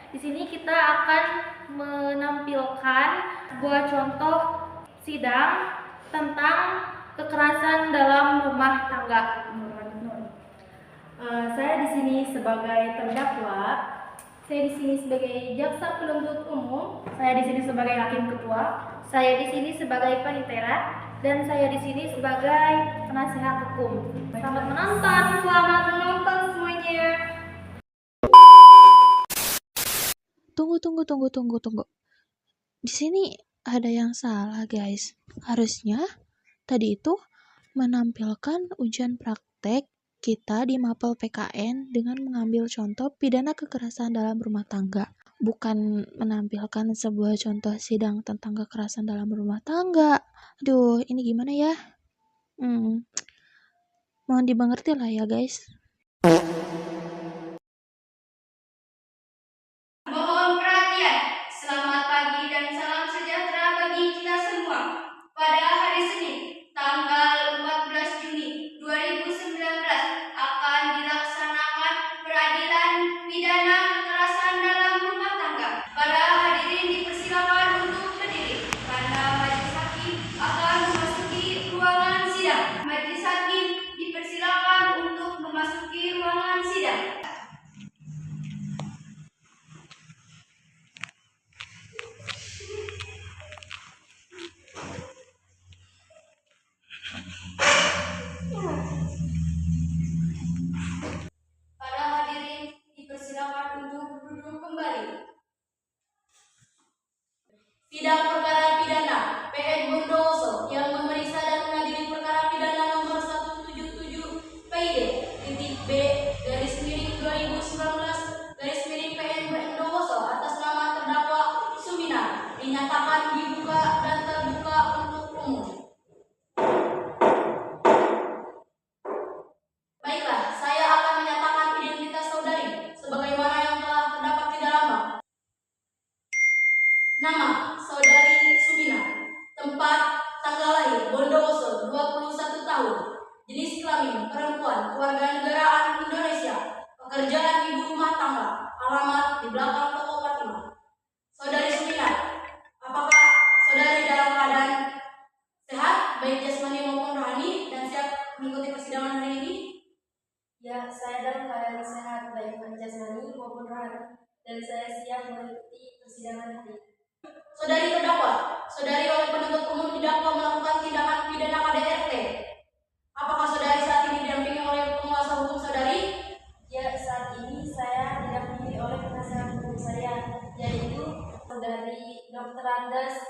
Di sini kita akan menampilkan sebuah contoh sidang tentang kekerasan dalam rumah tangga. Saya di sini sebagai terdakwa, saya di sini sebagai jaksa penuntut umum, saya di sini sebagai hakim ketua, saya di sini sebagai panitera, dan saya di sini sebagai penasihat hukum. Selamat menonton semuanya. Tunggu. Di sini ada yang salah, guys. Harusnya tadi itu menampilkan ujian praktek kita di Mapel PKN dengan mengambil contoh pidana kekerasan dalam rumah tangga. Bukan menampilkan sebuah contoh sidang tentang kekerasan dalam rumah tangga. Aduh, ini gimana ya? Mohon dimengerti lah ya, guys. Mohon perhatian, selamat pagi dan salam sejahtera bagi kita semua. Pada hari Senin, tanggal 14 Juni 2019 akan dilaksanakan peradilan pidana kekerasan dalam rumah tangga. Para hadirin dipersilakan untuk berdiri karena majelis hakim akan memasuki ruangan sidang. Majelis hakim dipersilakan untuk memasuki ruangan sidang. Para hadirin dipersilakan untuk duduk kembali. Sidang perkara pidana PN Bondowoso yang memeriksa dan mengadili perkara pidana nomor 177 PID titik B /2019 PN Bondowoso atas nama terdakwa Suminar dinyatakan dibuka dan terbuka untuk umum. Baiklah, saya akan menyatakan identitas saudari sebagaimana yang telah terdapat di dalam bap. Nama saudari Suminar, tempat tanggal lahir Bondowoso 21 tahun, jenis kelamin perempuan, kewarganegaraan Indonesia, pekerjaan ibu rumah tangga, alamat di belakang toko Fatimah. Saudari Suminar, apakah saudari dalam keadaan sehat baik jasmani maupun rohani dan siap mengikuti persidangan hari ini? Ya, saya dalam keadaan sehat baik jasmani maupun rohani, dan saya siap mengikuti persidangan hari ini. Saudari terdakwa, saudari oleh penuntut umum didakwa melakukan tindakan pidana KDRT. Apakah saudari saat ini didampingi oleh penguasa hukum saudari? Ya, saat ini saya didampingi oleh penasihat hukum saya, yaitu saudari Dr. Andas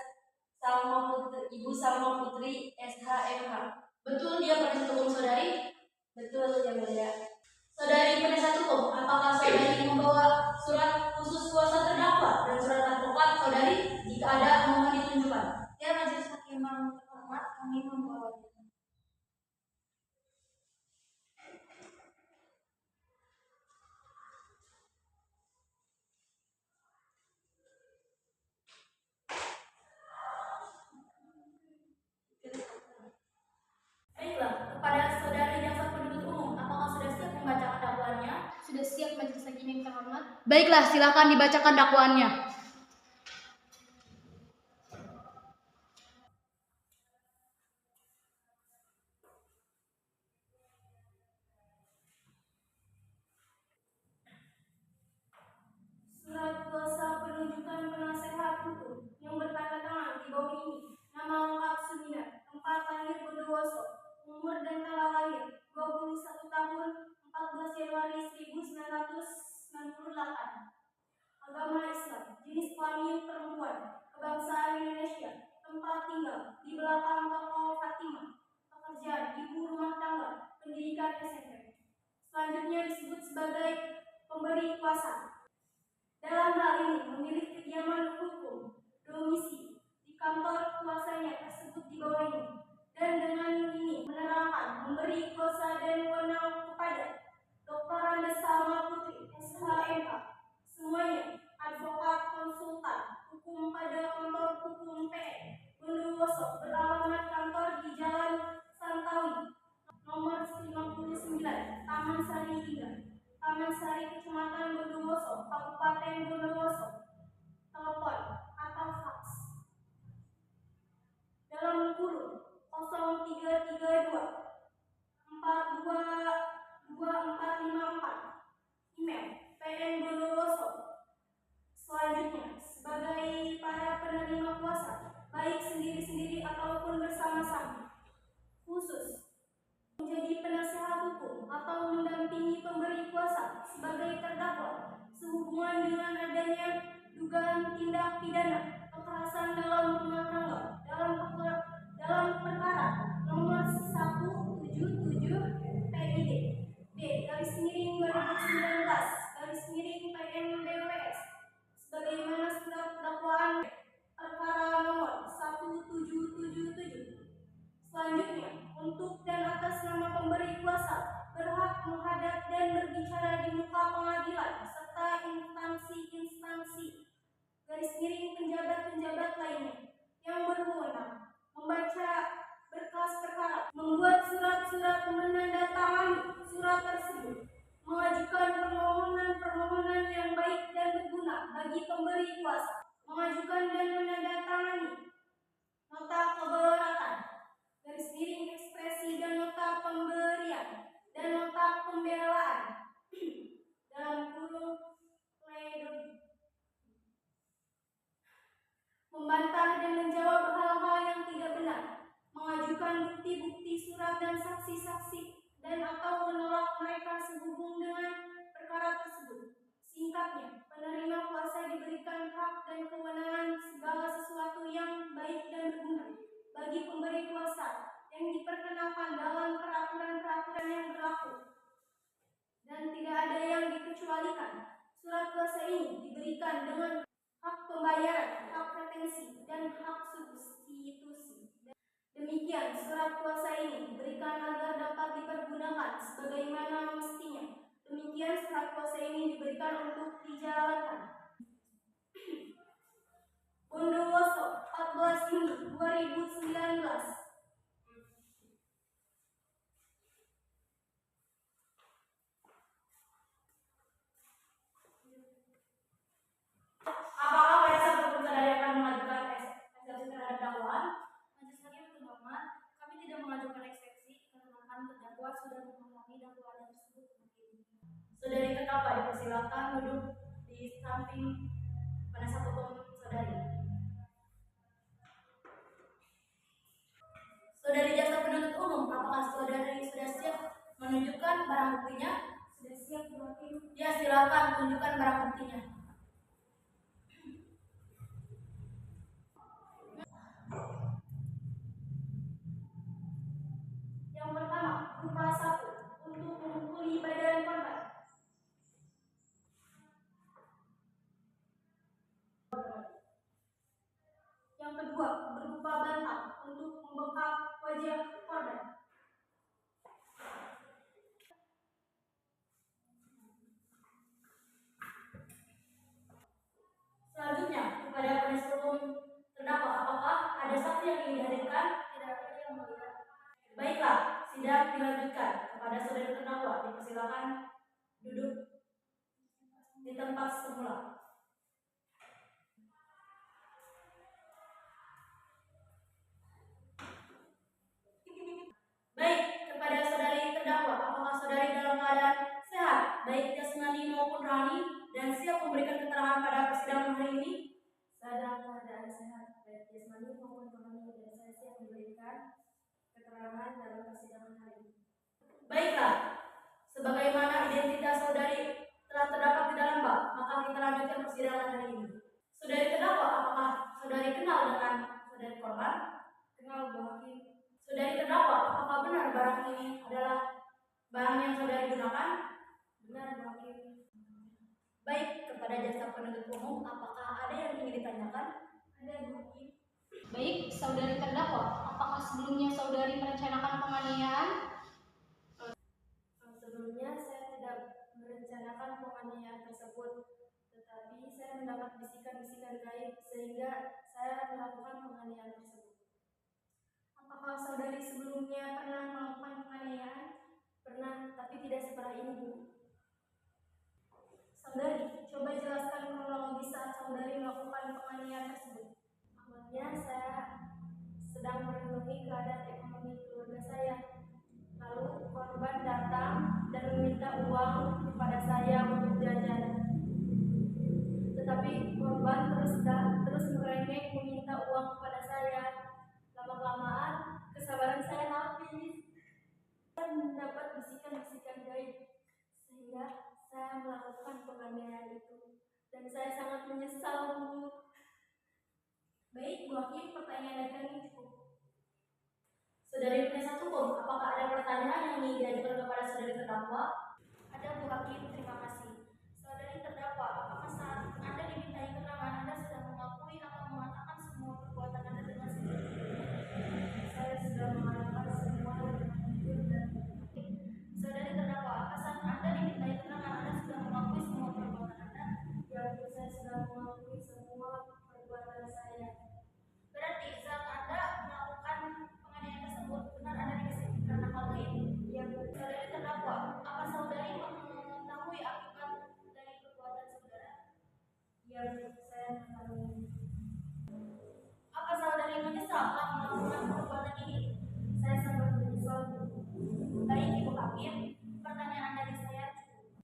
Ibu Salma Putri SHMH. Betul dia penasihat hukum saudari? Betul, yang mulia. Saudari penasihat hukum, apakah saudari membawa surat khusus kuasa terdakwa dan surat advokat saudari? Jika ada, mohon ditunjukkan. Ya, majelis hakim yang terhormat, kami membawa. Baiklah, kepada saudari jaksa penuntut umum, apakah sudah siap membacakan dakwaannya? Sudah siap, majelis hakim yang terhormat. Baiklah, silakan dibacakan dakwaannya. Surat kuasa penunjukan penasehat hukum yang bertanda tangan di bawah ini. Nama lengkap Suminar, tempat lahir Bondowoso, umur dan tanggal lahir 21 tahun 14 Januari 1998. Agama Islam, jenis kelamin perempuan, kebangsaan Indonesia, tempat tinggal di belakang toko Fatimah, pekerjaan ibu rumah tangga, pendidikan SMP. Selanjutnya disebut sebagai pemberi kuasa. Dalam hal ini memilih kediaman hukum domisi di kantor kuasanya tersebut di bawah ini, dan dengan ini menerangkan memberi kuasa dan wewenang kepada Dr. Andes Salma Putri SHMH, semuanya advokat konsultan hukum pada kantor hukum PN Bondowoso beralamat kantor di Jalan Santawi nomor 59 Taman Sari 3, Taman Sari, Kecamatan Bondowoso, Kabupaten Bondowoso. atau mendampingi pemberi kuasa sebagai terdakwa sehubungan dengan adanya dugaan tindak pidana kekerasan dalam rumah tangga dalam perkara nomor 177 PID B garis miring 2019 garis miring PMBWS sebagaimana surat dakwaan perkara nomor 1777. Selanjutnya, untuk dan atas nama pemberi kuasa berhak menghadap dan berbicara di muka pengadilan serta instansi-instansi garis miring penjabat-penjabat lainnya yang berwenang membaca berkas perkara, membuat surat-surat, menandatangani surat tersebut, mengajukan permohonan-permohonan yang baik dan berguna bagi pemberi kuasa, mengajukan dan menandatangani nota keberatan garis miring ekspresi dan nota pemberian dan nota pembelaan dalam kurung pledoi, membantah dan menjawab hal-hal yang tidak benar, mengajukan bukti-bukti surat dan saksi-saksi dan atau menolak mereka sehubung dengan perkara tersebut. Singkatnya, penerima kuasa diberikan hak dan kewenangan segala sesuatu yang baik dan berguna bagi pemberi kuasa yang diperkenalkan dalam peraturan-peraturan yang berlaku dan tidak ada yang dikecualikan. Surat kuasa ini diberikan dengan hak pembayaran, hak retensi, dan hak substitusi. Demikian, surat kuasa ini diberikan agar dapat dipergunakan sebagaimana mestinya. Demikian, surat kuasa ini diberikan untuk dijalankan. Bondowoso, 14 Juni 2019. Apakah pada saat saudari akan mengajukan eksepsi terhadap dakwaan? Majelis Hakim terhormat, kami tidak mengajukan eksepsi karena terdakwa sudah memahami dakwaan tersebut. Saudari terdakwa dipersilakan duduk di samping penasihat hukum saudari. Saudari jaksa penuntut umum, apakah saudari sudah siap menunjukkan barang buktinya? Sudah siap, Bu Hakim. Ya, silakan tunjukkan barang buktinya. Yang pertama, berupa sapu untuk memukuli badan korban. Yang kedua, berupa bantal untuk membekap wajah korban. Selanjutnya, kepada penasihat hukum terdakwa, apakah ada saksi yang ingin dihadirkan? Tidak ada yang melihat. Baiklah, sidang dilanjutkan. Kepada saudara terdakwa, dipersilakan duduk di tempat semula. Baik, kepada saudari terdakwa, apakah saudari dalam keadaan sehat, baik jasmani maupun rohani, dan siap memberikan keterangan pada persidangan hari ini? Saya dalam keadaan sehat, baik jasmani maupun rohani, dan saya siap memberikan keterangan dalam persidangan hari ini. Baiklah, sebagaimana identitas saudari telah terdapat di dalam bak, maka kita lanjutkan persidangan hari ini. Saudari terdakwa, apakah saudari kenal dengan saudari korban? Kenal, Bu Hakim. Saudari terdakwa, apakah benar barang ini adalah barang yang saudari gunakan? Benar, Bu Hakim. Baik, kepada jaksa penuntut umum, apakah ada yang ingin ditanyakan? Ada, Bu Hakim. Baik, saudari terdakwa, apakah sebelumnya saudari merencanakan penganiayaan? Sebelumnya saya tidak merencanakan penganiayaan tersebut, tetapi saya mendapat bisikan-bisikan gaib sehingga saya melakukan penganiayaan tersebut. Apakah saudari sebelumnya pernah melakukan penganiayaan? Pernah, tapi tidak separah ini, Bu. Saudari, coba jelaskan kronologi saat saudari melakukan penganiayaan tersebut. Awalnya saya sedang merenungi keadaan ekonomi keluarga saya. Lalu korban datang dan meminta uang kepada saya untuk jajan. Tetapi korban terus merengek meminta uang kepada saya. Lama-kelamaan kesabaran saya habis. Saya mendapat bisikan-bisikan menyesal, Bu. Baik, Bu Hakim, pertanyaan dari kami cukup. Saudari penasihat hukum, apakah ada pertanyaan yang ingin diajukan kepada saudari terdakwa? Ada, Bu Hakim, terima kasih. Saudari terdakwa, apakah saat Anda dimintai keterangan Anda sudah mengakui atau mengatakan semua perbuatan Anda dengan sendiri? Saya sudah mengatakan semua dengan jujur dan bukti. Saudari terdakwa, apakah saat Anda dimintai keterangan Anda sudah mengakui semua perbuatan Anda? Ya, Bu, saya sudah mengakui semua perbuatan saya. Berarti saat Anda melakukan penganiayaan tersebut, benar Anda dikasih karena hal lain? Ya, Bu. Saudari terdakwa, apa saudari mengetahui akibat dari perbuatan saudara? Ya, Bu, saya mengetahui. Apa saudari menyesal telah melakukan perbuatan ini? Saya sangat menyesal, Bu. Baik, Ibu Hakim, pertanyaan dari saya cukup.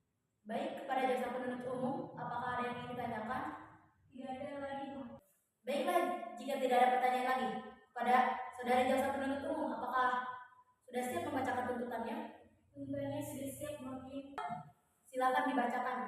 Baik, kepada jaksa penuntut umum, apakah ada yang ingin ditanyakan? Tidak ada lagi, Bu. Baiklah, jika tidak ada pertanyaan lagi, pada saudari jaksa penuntut umum, apakah sudah siap membacakan tuntutannya? Tuntutannya sudah siap, Bu Hakim. Silakan dibacakan.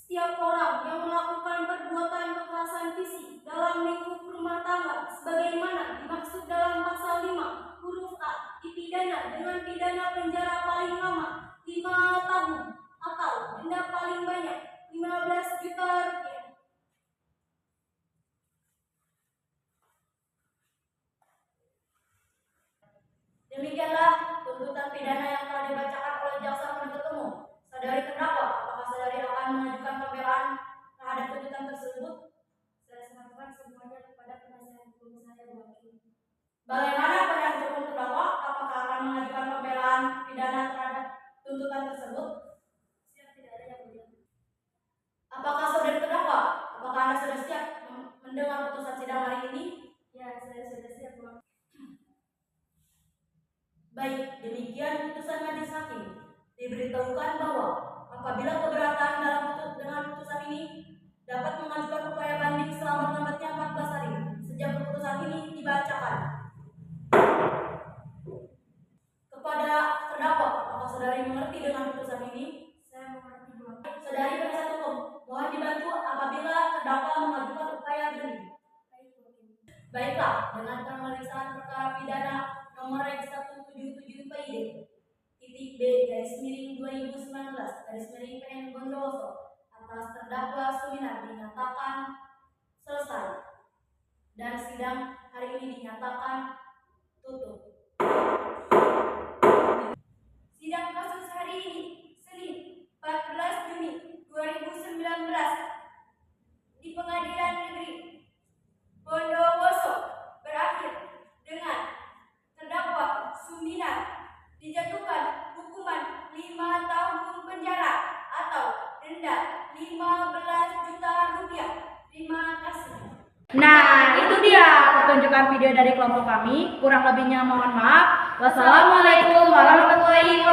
Setiap orang yang melakukan perbuatan kekerasan fisik dalam lingkup rumah tangga sebagaimana dimaksud dalam pasal 5 huruf A dipidana dengan pidana penjara paling lama 5 tahun atau denda paling banyak 15 juta rupiah. Demikianlah tuntutan pidana yang telah dibacakan oleh jaksa penuntut umum. Saudari terdakwa, apakah saudari akan mengajukan pembelaan terhadap tuntutan tersebut? Saya serahkan semuanya kepada penasihat hukum saya, Bu Hakim. Bagaimana penasihat hukum terdakwa? Apakah akan mengajukan pembelaan pidana terhadap tuntutan tersebut? Siap, tidak ada yang mulia. Apakah saudari terdakwa? Apakah Anda sudah siap mendengar putusan sidang hari ini? Ya, saya sudah siap, Bu Hakim. Baik, demikian putusan majelis hakim. Diberitahukan bahwa apabila keberatan dengan putusan ini dapat mengajukan upaya banding selambat-lambatnya 14 hari sejak putusan ini dibacakan. Kepada terdakwa, apakah saudari mengerti dengan putusan ini? Saya mengerti, Bu Hakim. Saudari penasihat hukum, mohon dibantu apabila terdakwa mengajukan upaya banding. Baik, Bu Hakim. Baiklah, dengan pemeriksaan perkara pidana nomor Reg 177 PID titik B garis miring 2019 garis miring PN Bondowoso atas terdakwa Suminar dinyatakan selesai dan sidang hari ini dinyatakan tutup. Sidang kasus hari ini, Senin 14 Juni 2019 di Pengadilan Negeri Bondowoso berakhir dengan terdakwa Suminar dijatuhkan hukuman 5 tahun penjara atau denda 15 juta rupiah. Terima kasih. Nah, itu dia pertunjukan video dari kelompok kami. Kurang lebihnya mohon maaf. Wassalamualaikum warahmatullahi wabarakatuh.